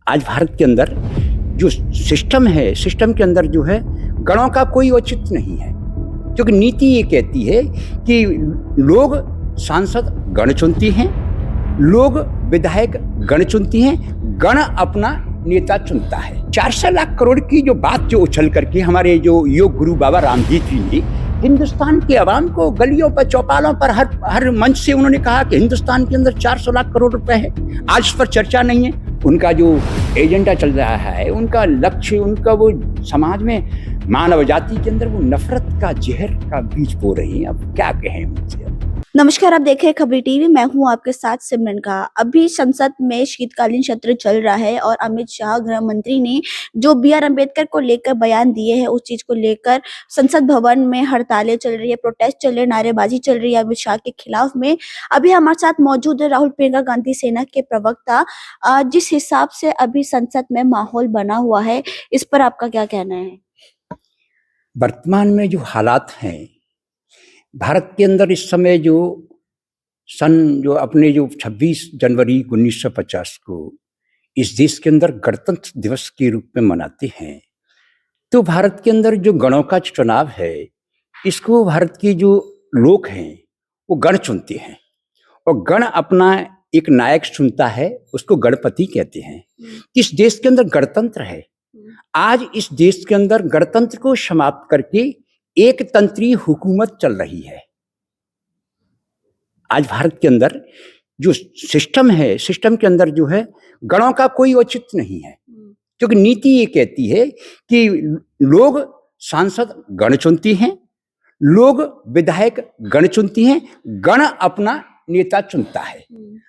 आज भारत के अंदर जो सिस्टम है, सिस्टम के अंदर जो है गणों का कोई औचित्य नहीं है, क्योंकि नीति ये कहती है कि लोग सांसद गण चुनती हैं, लोग विधायक गण चुनती हैं, गण अपना नेता चुनता है। 400 लाख करोड़ की जो बात जो उछल करके हमारे जो योग गुरु बाबा रामदेव जी ने हिंदुस्तान के अवाम को गलियों पर, चौपालों पर, हर मंच से उन्होंने कहा कि हिंदुस्तान के अंदर 400 लाख करोड़ रुपए है। आज इस पर चर्चा नहीं है। उनका जो एजेंडा चल रहा है, उनका लक्ष्य, उनका वो समाज में मानव जाति के अंदर वो नफरत का जहर का बीज बो रही है। अब क्या कहें उनसे। नमस्कार, आप देख रहे हैं खबरी टीवी। मैं हूं आपके साथ सिमरन का। अभी संसद में शीतकालीन सत्र चल रहा है और अमित शाह गृह मंत्री ने जो बी आर अम्बेडकर को लेकर बयान दिए हैं, उस चीज को लेकर संसद भवन में हड़तालें चल रही है, प्रोटेस्ट चल रहे हैं, नारेबाजी चल रही है अमित शाह के खिलाफ में। अभी हमारे साथ मौजूद है राहुल प्रियंका गांधी सेना के प्रवक्ता। जिस हिसाब से अभी संसद में माहौल बना हुआ है, इस पर आपका क्या कहना है? वर्तमान में जो हालात हैं भारत के अंदर इस समय, जो अपने जो 26 जनवरी 1950 को इस देश के अंदर गणतंत्र दिवस के रूप में मनाते हैं, तो भारत के अंदर जो गणों का चुनाव है, इसको भारत के जो लोग हैं वो गण चुनते हैं और गण अपना एक नायक चुनता है, उसको गणपति कहते हैं। इस देश के अंदर गणतंत्र है। आज इस देश के अंदर गणतंत्र को समाप्त करके एक तंत्रीय हुकूमत चल रही है। आज भारत के अंदर जो सिस्टम है, सिस्टम के अंदर जो है गणों का कोई औचित्य नहीं है, क्योंकि नीति ये कहती है कि लोग सांसद गण चुनती हैं, लोग विधायक गण चुनती हैं, गण अपना नेता चुनता है।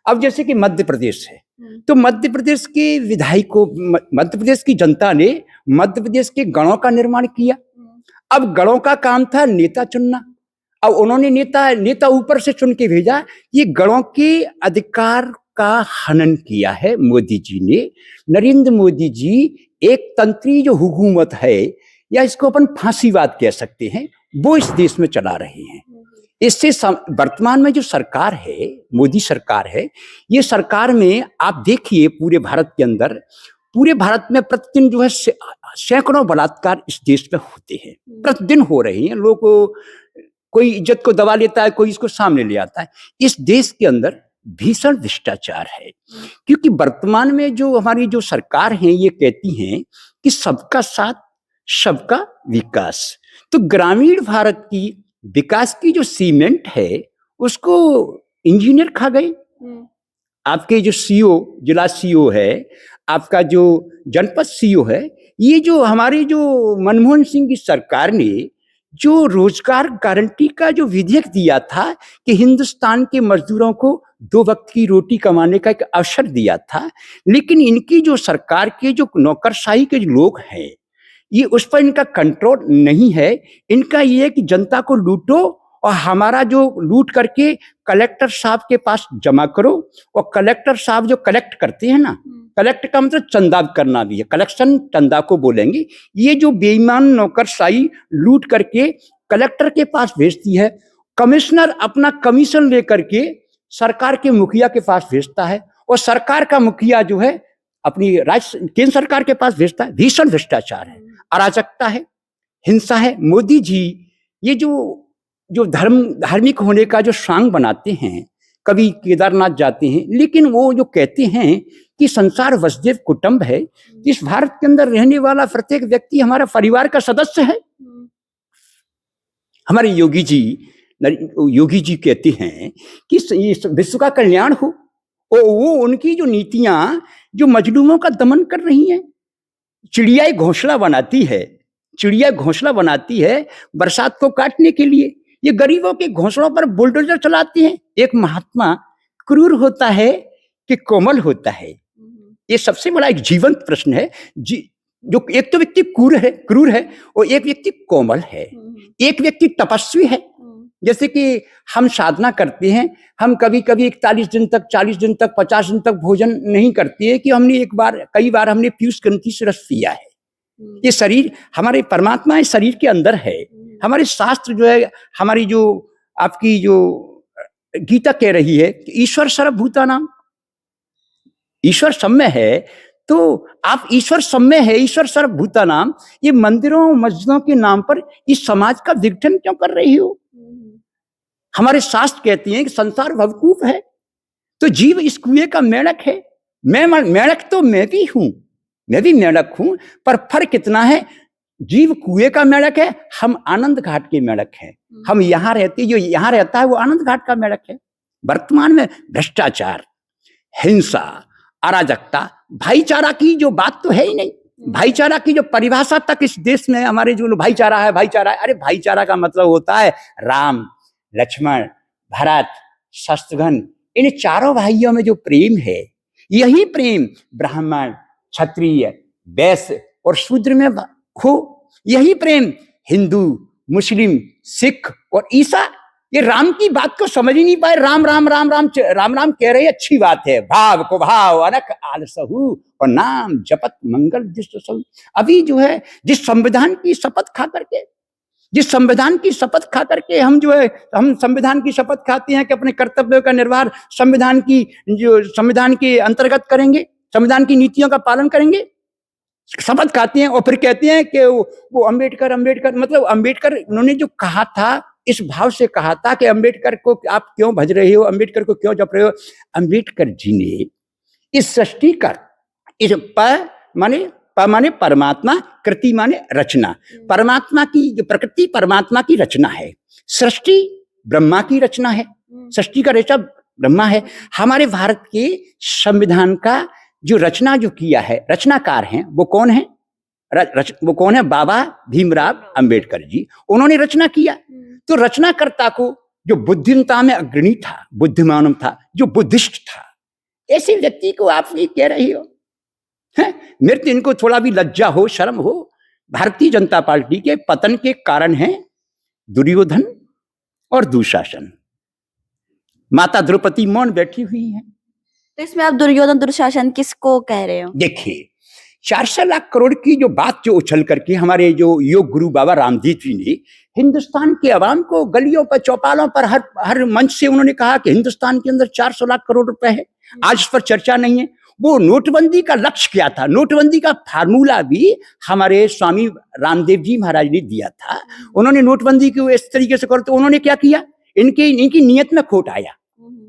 अब जैसे कि मध्य प्रदेश है, तो मध्य प्रदेश के विधायकों, मध्य प्रदेश की जनता ने मध्य प्रदेश के गणों का निर्माण किया। अब गणों का काम था नेता चुनना। अब उन्होंने नेता ऊपर से चुन के भेजा। ये गणों के अधिकार का हनन किया है मोदी जी ने। नरेंद्र मोदी जी एक तंत्रीय जो हुकूमत है, या इसको अपन फांसीवाद कह सकते हैं, वो इस देश में चला रहे हैं। इससे वर्तमान में जो सरकार है, मोदी सरकार है, ये सरकार में आप देखिए पूरे भारत के अंदर, पूरे भारत में प्रतिदिन जो है सैकड़ों बलात्कार इस देश में होते हैं, प्रतिदिन हो रहे हैं। लोग कोई इज्जत को दबा लेता है, कोई इसको सामने ले आता है। इस देश के अंदर भीषण भ्रष्टाचार है, क्योंकि वर्तमान में जो हमारी जो सरकार है, ये कहती हैं कि सबका साथ, सबका विकास। तो ग्रामीण भारत की विकास की जो सीमेंट है, उसको इंजीनियर खा गए। आपके जो सीओ, जिला सीओ है, आपका जो जनपद सीओ है, ये जो हमारी जो मनमोहन सिंह की सरकार ने जो रोजगार गारंटी का जो विधेयक दिया था कि हिंदुस्तान के मजदूरों को 2 वक्त की रोटी कमाने का एक अवसर दिया था, लेकिन इनकी जो सरकार के जो नौकरशाही के जो लोग हैं, ये उस पर इनका कंट्रोल नहीं है। इनका ये है कि जनता को लूटो और हमारा जो लूट करके कलेक्टर साहब के पास जमा करो, और कलेक्टर साहब जो कलेक्ट करते हैं ना, कलेक्ट का मतलब चंदा करना भी है, कलेक्शन चंदा को बोलेंगे। ये जो बेईमान नौकरशाही लूट करके कलेक्टर के पास भेजती है, कमिश्नर अपना कमीशन लेकर के सरकार के मुखिया के पास भेजता है, और सरकार का मुखिया जो है अपनी केंद्र सरकार के पास भेजता है। भीषण भ्रष्टाचार है, अराजकता है, हिंसा है। मोदी जी ये जो धार्मिक होने का जो सांग बनाते हैं, कभी केदारनाथ जाते हैं, लेकिन वो जो कहते हैं कि संसार वसुदेव कुटुंब है, इस भारत के अंदर रहने वाला प्रत्येक व्यक्ति हमारा परिवार का सदस्य है। हमारे योगी जी कहते हैं कि विश्व का कल्याण हो, और वो उनकी जो नीतियां जो मजलूमों का दमन कर रही हैं। चिड़िया घोंसला बनाती है बरसात को काटने के लिए। ये गरीबों के घोंसलों पर बुलडोजर चलाती हैं। एक महात्मा क्रूर होता है कि कोमल होता है, ये सबसे बड़ा एक जीवंत प्रश्न है। जो एक तो व्यक्ति क्रूर है और एक व्यक्ति कोमल है, एक व्यक्ति तपस्वी है। जैसे कि हम साधना करते हैं, हम कभी कभी 41 दिन तक, 40 दिन तक, 50 दिन तक भोजन नहीं करते हैं कि हमने कई बार हमने पीयूष ग्रंथि से रस पिया है। ये शरीर हमारे परमात्मा इस शरीर के अंदर है। हमारे शास्त्र जो है, हमारी जो आपकी जो गीता कह रही है कि ईश्वर सर्वभूतानां, ईश्वर सब में है, तो आप ईश्वर सम्य है, ईश्वर सर्वभूतानाम, ये मंदिरों मस्जिदों के नाम पर इस समाज का विघटन क्यों कर रही हो? हमारे शास्त्र कहते हैं कि संसार भवकूप है, तो जीव इस कुएं का मेंढक है। मेंढक तो मैं भी हूं, मैं भी मेंढक हूं, पर फर्क कितना है, जीव कुएं का मेंढक है, हम आनंद घाट के मेंढक हैं। हम यहां रहते, जो यहां रहता है वो आनंद घाट का मेंढक है। वर्तमान में भ्रष्टाचार, हिंसा, अराजकता, भाईचारा की जो बात तो है ही नहीं। भाईचारा की जो परिभाषा तक इस देश में हमारे जो भाईचारा है, भाईचारा है, अरे भाईचारा का मतलब होता है राम, लक्ष्मण, भरत, शत्रुघ्न, इन चारों भाइयों में जो प्रेम है, यही प्रेम ब्राह्मण, क्षत्रिय, वैश्य और शूद्र में हो। यही प्रेम हिंदू, मुस्लिम, सिख और ईसा, ये राम की बात को समझ ही नहीं पाए। राम राम राम राम राम राम कह रहे, अच्छी बात है, भाव को भाव अनक आलसहु और नाम जपत मंगल दिष्टसहु। अभी जो है जिस संविधान की शपथ खा करके, जिस संविधान की शपथ खा करके हम जो है, हम संविधान की शपथ खाते हैं कि अपने कर्तव्यों का निर्वाह संविधान की, जो संविधान के अंतर्गत करेंगे, संविधान की नीतियों का पालन करेंगे, शपथ खाते हैं और फिर कहते हैं कि वो अम्बेडकर, अम्बेडकर, मतलब अम्बेडकर उन्होंने जो कहा था, इस भाव से कहा था कि अम्बेडकर को आप क्यों भज रहे हो, अम्बेडकर को क्यों जप रहे हो। अम्बेडकर जी ने इस सृष्टि का, इस प माने परमात्मा, कृति माने रचना, परमात्मा की जो प्रकृति परमात्मा की रचना है, सृष्टि ब्रह्मा की रचना है, सृष्टि का रचना ब्रह्मा है। हमारे भारत के संविधान का जो रचना जो किया है, रचनाकार हैं, वो कौन है? वो कौन है? बाबा भीमराव अंबेडकर जी, उन्होंने रचना किया। तो रचनाकर्ता को जो बुद्धिमता में अग्रणी था, बुद्धिमान था, जो बुद्धिस्ट था, ऐसे व्यक्ति को आप ये कह रही हो हैं? मेरे तो इनको थोड़ा भी लज्जा हो, शर्म हो। भारतीय जनता पार्टी के पतन के कारण है दुर्योधन और दुशासन। माता द्रौपदी मौन बैठी हुई है। तो इसमें आप दुर्योधन दुशासन किसको कह रहे हो? देखिए, 400 लाख करोड़ की जो बात जो उछल करके हमारे जो योग गुरु बाबा रामदेव जी ने हिंदुस्तान के अवाम को गलियों पर, चौपालों पर, हर मंच से उन्होंने कहा कि हिंदुस्तान के अंदर 400 लाख करोड़ रुपए है। आज इस पर चर्चा नहीं है। वो नोटबंदी का लक्ष्य क्या था, नोटबंदी का फार्मूला भी हमारे स्वामी रामदेव जी महाराज ने दिया था। उन्होंने नोटबंदी को इस तरीके से करो, तो उन्होंने क्या किया, इनकी नीयत में खोट आया।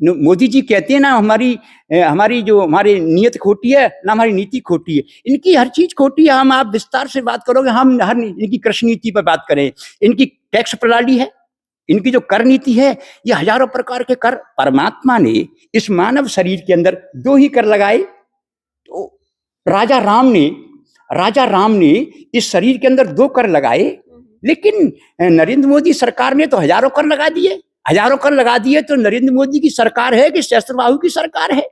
मोदी जी कहते हैं ना, हमारी जो हमारी नीयत खोटी है ना, हमारी नीति खोटी है। इनकी हर चीज खोटी है। हम आप विस्तार से बात करोगे, हम हर इनकी कृषि नीति पर बात करें, इनकी टैक्स प्रणाली है, इनकी जो कर नीति है, ये हजारों प्रकार के कर। परमात्मा ने इस मानव शरीर के अंदर 2 ही कर लगाए। तो राजा राम ने इस शरीर के अंदर 2 कर लगाए, लेकिन नरेंद्र मोदी सरकार ने तो हजारों कर लगा दिए। तो नरेंद्र मोदी की सरकार है कि सहस्त्रबाहु की सरकार है?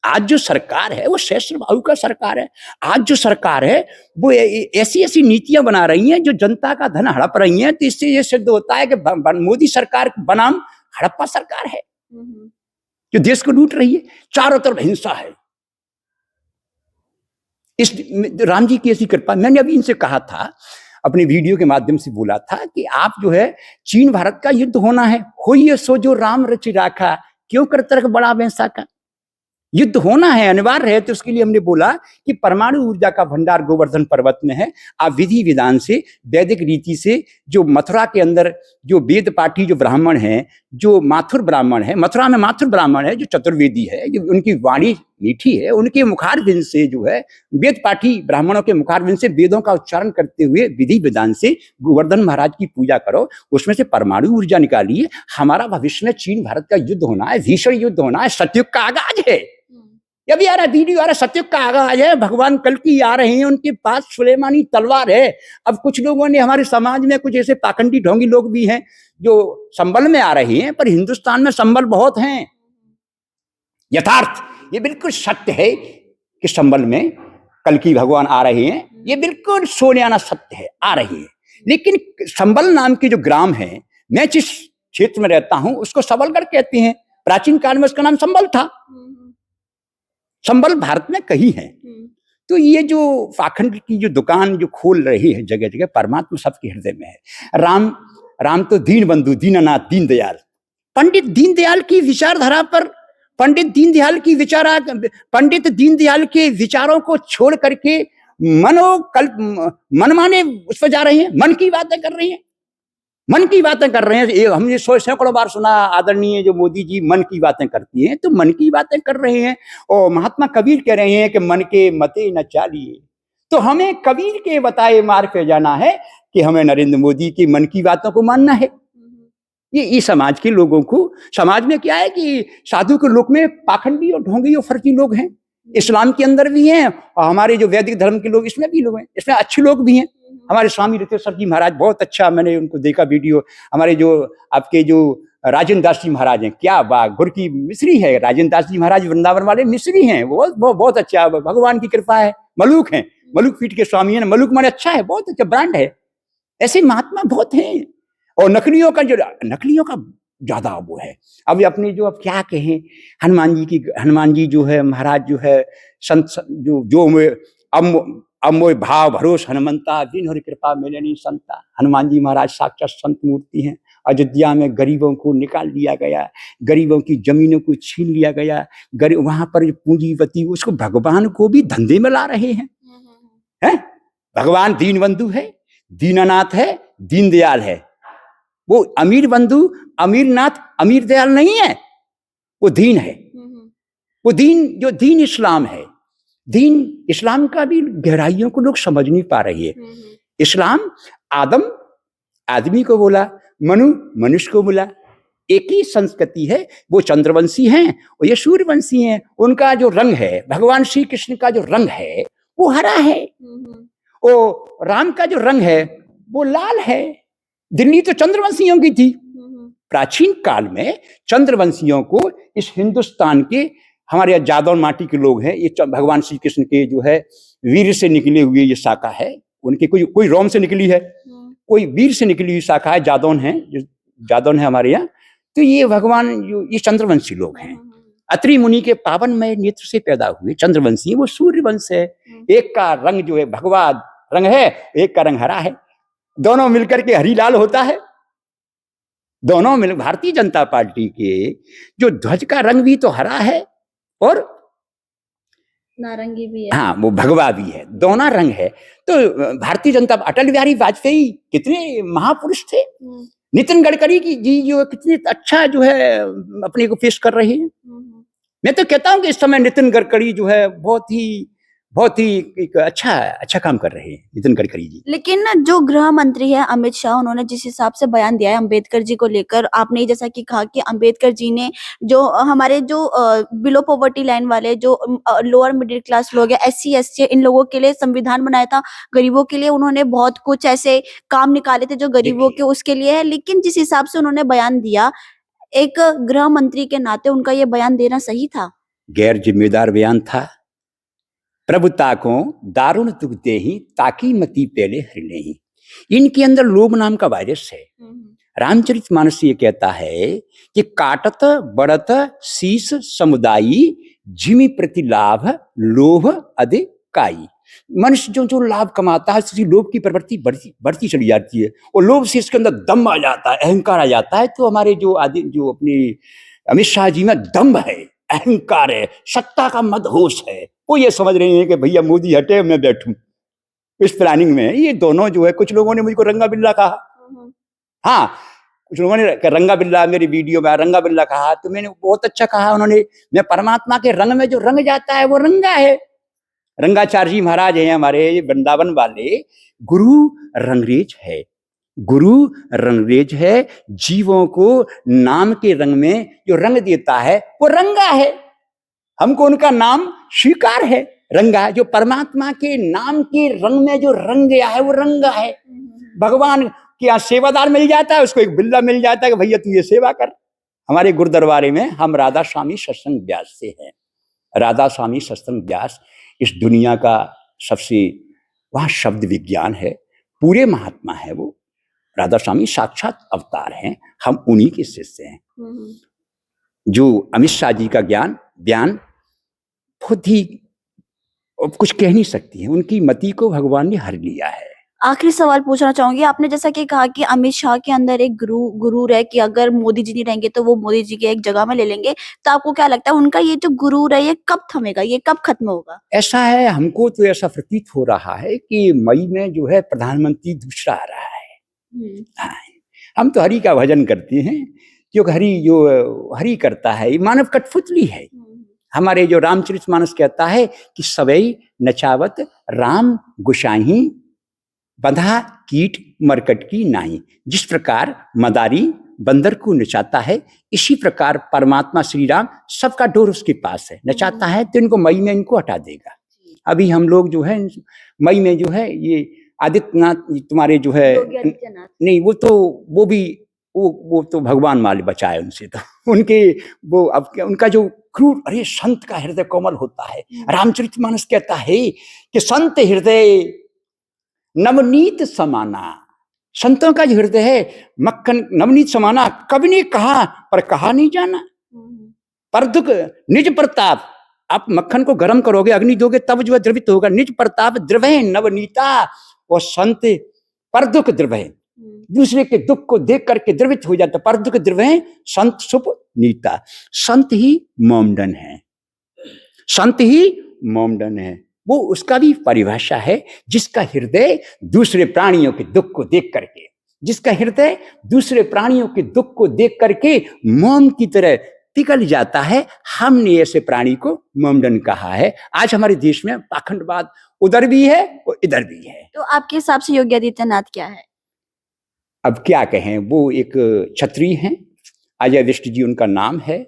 आज जो सरकार है वो सहस्त्रबाहु का सरकार है। आज जो सरकार है वो ऐसी नीतियां बना रही हैं जो जनता का धन हड़प रही हैं। तो इससे ये सिद्ध होता है कि मोदी सरकार बनाम हड़प्पा सरकार है जो देश को लूट रही है। चारों तरफ हिंसा है। इस राम जी की ऐसी कृपा। मैंने अभी इनसे कहा था, अपने वीडियो के माध्यम से बोला था कि आप जो है, चीन भारत का युद्ध होना है, होइए सो जो राम रचि राखा, क्यों कर तर्क बड़ा वैसा का। युद्ध होना है, अनिवार्य है। तो उसके लिए हमने बोला कि परमाणु ऊर्जा का भंडार गोवर्धन पर्वत में है। आप विधि विधान से, वैदिक रीति से, जो मथुरा के अंदर जो वेद पाठी जो ब्राह्मण हैं, जो माथुर ब्राह्मण है, मथुरा में माथुर ब्राह्मण है, जो चतुर्वेदी है, जो उनकी वाणी मीठी है, उनके मुखारबिंद से जो है, वेद पाठी ब्राह्मणों के मुखारबिंद से वेदों का उच्चारण करते हुए विधि विधान से गोवर्धन महाराज की पूजा करो, उसमें से परमाणु ऊर्जा निकालिए। हमारा भविष्य में चीन भारत का युद्ध होना है, भीषण युद्ध होना है। सतयुग का आगाज है। अभी आ रहा वीडियो, आ रहा, सतयुग का आगाज है। भगवान कल्कि आ रहे हैं, उनके पास सुलेमानी तलवार है। अब कुछ लोगों ने, हमारे समाज में कुछ ऐसे पाखंडी ढोंगी लोग भी हैं जो संबल में आ रहे हैं, पर हिंदुस्तान में संबल बहुत हैं। यथार्थ, ये बिल्कुल सत्य है कि संबल में कल्कि भगवान आ रहे हैं। ये बिल्कुल सोनियाना सत्य है, आ रही है। लेकिन संबल नाम के जो ग्राम है, मैं जिस क्षेत्र में रहता हूं उसको सबलगढ़ कहते हैं। प्राचीन काल में उसका नाम संबल था। संबल भारत में कहीं है। तो ये जो पाखंड की जो दुकान जो खोल रही है जगह जगह, परमात्मा सबके हृदय में है। राम तो दीन बंधु, दीननाथ, दीनदयाल। पंडित दीनदयाल की विचारधारा पर पंडित दीनदयाल के विचारों को छोड़ करके मनमाने उस पर जा रहे हैं, मन की बातें कर रहे हैं, मन की बातें कर रहे हैं। ये हमने सैकड़ों बार सुना, आदरणीय जो मोदी जी मन की बातें करती हैं, तो मन की बातें कर रहे हैं। और महात्मा कबीर कह रहे हैं कि मन के मते न चालिए। तो हमें कबीर के बताए मार्ग पे जाना है कि हमें नरेंद्र मोदी की मन की बातों को मानना है। ये समाज के लोगों को, समाज में क्या है कि साधु के लोक में पाखंडी और ढोंगी और फर्जी लोग हैं, इस्लाम के अंदर भी हैं और हमारे जो वैदिक धर्म के लोग इसमें भी लोग हैं, इसमें अच्छे लोग भी हैं। हमारे स्वामी रितेश्वर जी महाराज बहुत अच्छा, मैंने उनको देखा वीडियो। हमारे जो आपके जो राजेंद्र दास जी महाराज हैं, क्या बात, गुर की मिश्री है। राजेंद्र दास जी महाराज वृंदावन वाले मिश्री हैं, वो बहुत अच्छा, भगवान की कृपा है। मलुक हैं, मलुक पीठ के स्वामी हैं। मलुक माने अच्छा है, बहुत अच्छा ब्रांड है। ऐसे महात्मा बहुत हैं। और नकलियों का ज्यादा वो है। अब अपने जो अब क्या कहें, हनुमान जी जो है महाराज जो है संत जो अमोय भाव भरोस हनुमंता दिन हरि कृपा मिलनी संता। हनुमान जी महाराज साक्षात संत मूर्ति हैं। अयोध्या में गरीबों को निकाल लिया गया, गरीबों की जमीनों को छीन लिया गया, वहां पर पूंजीपति उसको भगवान को भी धंधे में ला रहे हैं। भगवान दीन बंधु है, दीनानाथ है, दीनदयाल है। वो अमीर बंधु, अमीरनाथ, अमीर दयाल नहीं है, वो दीन है। वो दीन जो दीन इस्लाम है, दीन इस्लाम का भी गहराइयों को लोग समझ नहीं पा रही है। इस्लाम आदम आदमी को बोला, मनु मनुष्य को बोला। एक ही संस्कृति है। वो चंद्रवंशी हैं और ये सूर्यवंशी हैं। उनका जो रंग है, भगवान श्री कृष्ण का जो रंग है वो हरा है, और राम का जो रंग है वो लाल है। दिल्ली तो चंद्रवंशियों की थी। प्राचीन काल में चंद्रवंशियों को इस हिंदुस्तान के, हमारे यहाँ जादौन माटी के लोग हैं, ये भगवान श्री कृष्ण के जो है वीर से निकले हुए ये शाखा है। उनके कोई रोम से निकली है, कोई वीर से निकली हुई शाखा है, जादौन है, जो जादौन है हमारे यहाँ। तो ये भगवान ये चंद्रवंशी लोग हैं। अत्रि मुनि के पावनमय नेत्र से पैदा हुए चंद्रवंशी, वो सूर्यवंश है। एक का रंग जो है भगवा रंग है, एक का रंग हरा है। दोनों मिलकर के हरिलाल होता है। दोनों मिल, भारतीय जनता पार्टी के जो ध्वज का रंग भी तो हरा है और नारंगी भी है। हाँ, वो भगवा भी है, दोनों रंग है। तो भारतीय जनता, अटल बिहारी वाजपेयी कितने महापुरुष थे। नितिन गडकरी जी जो कितने अच्छा जो है अपने को पेश कर रहे हैं। मैं तो कहता हूं कि इस समय नितिन गडकरी जो है बहुत ही एक अच्छा काम कर रहे हैं नितिन गडकरी जी। लेकिन जो गृह मंत्री है अमित शाह, उन्होंने जिस हिसाब से बयान दिया है अंबेडकर जी को लेकर, आपने जैसा कि कहा कि अंबेडकर जी ने जो हमारे जो बिलो पॉवर्टी लाइन वाले जो लोअर मिडिल क्लास लोग हैं, SC ST, इन लोगों के लिए संविधान बनाया था। गरीबों के लिए उन्होंने बहुत कुछ ऐसे काम निकाले थे जो गरीबों के उसके लिए है। लेकिन जिस हिसाब से उन्होंने बयान दिया, एक गृह मंत्री के नाते उनका ये बयान देना सही था? गैर जिम्मेदार बयान था। प्रभुता को दारुण दुख देही ताकि मती पहले हर नहीं। इनके अंदर लोभ नाम का वायरस है। रामचरितमानस ये कहता है कि काटत बढ़त शीस समुदायी जिमि प्रति लाभ लोभ अधिकाई। मनुष्य जो लाभ कमाता है, उसकी लोभ की प्रवृत्ति बढ़ती चली जाती है, और लोभ से इसके अंदर दम आ जाता है, अहंकार आ जाता है। तो हमारे जो अपने अमित शाह जी में दम्भ है, अहंकार है, सत्ता का मदहोश है। वो ये समझ रहे हैं कि भैया मोदी हटे मैं बैठूं। इस प्लानिंग में ये दोनों जो है, कुछ लोगों ने मुझको रंगा बिल्ला कहा। हाँ, कुछ लोगों ने रंगा बिल्ला, मेरी वीडियो में रंगा बिल्ला कहा, तो मैंने बहुत अच्छा कहा उन्होंने। मैं परमात्मा के रंग में जो रंग जाता है वो रंगा है। रंगाचार्य जी महाराज हैं हमारे वृंदावन वाले, गुरु रंगरेज है। गुरु रंगरेज है। जीवों को नाम के रंग में जो रंग देता है वो रंगा है। हमको उनका नाम स्वीकार है, रंगा। जो परमात्मा के नाम के रंग में जो रंग गया है वो रंगा है। भगवान के यहाँ सेवादार मिल जाता है, उसको एक बिल्ला मिल जाता है कि भैया तू ये सेवा कर। हमारे गुरुद्वारे में हम राधा स्वामी सत्संग व्यास से हैं। राधा स्वामी सत्संग व्यास इस दुनिया का सबसे, वहाँ शब्द विज्ञान है, पूरे महात्मा है वो। राधा स्वामी साक्षात अवतार हैं, हम उन्हीं के शिष्य हैं। जो अमित शाह जी का बयान बहुत ही कुछ कह नहीं सकती है। उनकी मति को भगवान ने हर लिया है। आखिरी सवाल पूछना चाहूंगी, आपने जैसा कि कहा कि अमित शाह के अंदर एक गुरूर है कि अगर मोदी जी नहीं रहेंगे तो वो मोदी जी के एक जगह में ले लेंगे, तो आपको क्या लगता है उनका ये जो गुरूर है ये कब थमेगा, ये कब खत्म होगा? ऐसा है, हमको तो ऐसा प्रतीत हो रहा है कि मई में जो है प्रधानमंत्री दूसरा आ रहा है। हाँ, हम तो हरि का भजन करते हैं, क्योंकि हरि जो हरि करता है ये मानव कठपुतली है। हमारे जो रामचरितमानस कहता है कि सवई नचावत राम गुसाही बंधा कीट मरकट की नाही। जिस प्रकार मदारी बंदर को नचाता है, इसी प्रकार परमात्मा श्री राम सबका डोर उसके पास है, नचाता है तो इनको मई में इनको हटा देगा। अभी हम लोग जो है मई में जो है ये आदित्यनाथ तुम्हारे जो है नहीं, वो तो भगवान माले बचाए उनसे, तो उनके वो अब उनका जो क्रूर, अरे संत का हृदय कोमल होता है। रामचरितमानस कहता है कि संत हृदय नवनीत समाना, संतों का जो हृदय है मक्खन नवनीत समाना, कभी नहीं कहा पर कहा नहीं जाना। पर दुख निज प्रताप, आप मक्खन को गर्म करोगे, अग्नि दोगे तब जो है द्रवित होगा। निज प्रताप द्रवय नवनीता, और संत पर दुख द्रवय, दूसरे के दुख को देख करके द्रवित हो जाता। पर दुख द्रवय संत सुप नीता, संत ही मोमडन है, संत ही मोमडन है। वो उसका भी परिभाषा है, जिसका हृदय दूसरे प्राणियों के दुख को देख करके, जिसका हृदय दूसरे प्राणियों के दुख को देख करके मोम की तरह पिघल जाता है। हमने ऐसे प्राणी को मोमडन कहा है। आज हमारे देश में पाखंडवाद उधर भी है और इधर भी है। तो आपके हिसाब से योगी आदित्यनाथ क्या है? अब क्या कहें, वो एक क्षत्रिय हैं, अजय विष्ट जी उनका नाम है।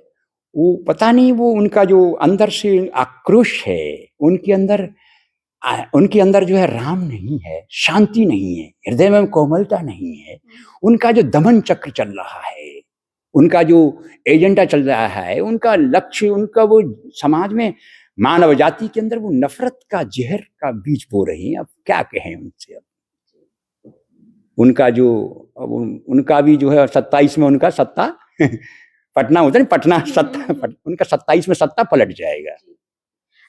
वो पता नहीं, वो उनका जो अंदर से आक्रोश है, उनके अंदर जो है राम नहीं है, शांति नहीं है, हृदय में कोमलता नहीं है। उनका जो दमन चक्र चल रहा है, उनका जो एजेंडा चल रहा है, उनका लक्ष्य, उनका वो समाज में मानव जाति के अंदर वो नफरत का जहर का बीज बो रहे हैं। अब क्या कहें उनसे। अब उनका जो उनका भी जो है 27 में उनका सत्ता पटना होता है, पटना सत्ता, उनका 27 में सत्ता पलट जाएगा।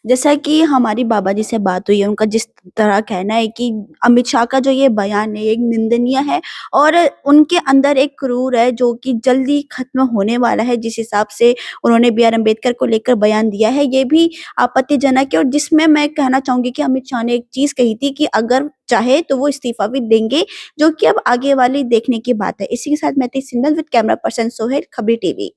जैसा कि हमारी बाबा जी से बात हुई है, उनका जिस तरह कहना है कि अमित शाह का जो ये बयान है एक निंदनीय है और उनके अंदर एक क्रूर है जो कि जल्दी खत्म होने वाला है। जिस हिसाब से उन्होंने बी आर अम्बेडकर को लेकर बयान दिया है ये भी आपत्तिजनक है। और जिसमें मैं कहना चाहूंगी कि अमित शाह ने एक चीज कही थी कि अगर चाहे तो वो इस्तीफा भी देंगे, जो कि अब आगे वाली देखने की बात है। इसी के साथ मैं थी Sindal with camera person Sohail, खबरी टीवी।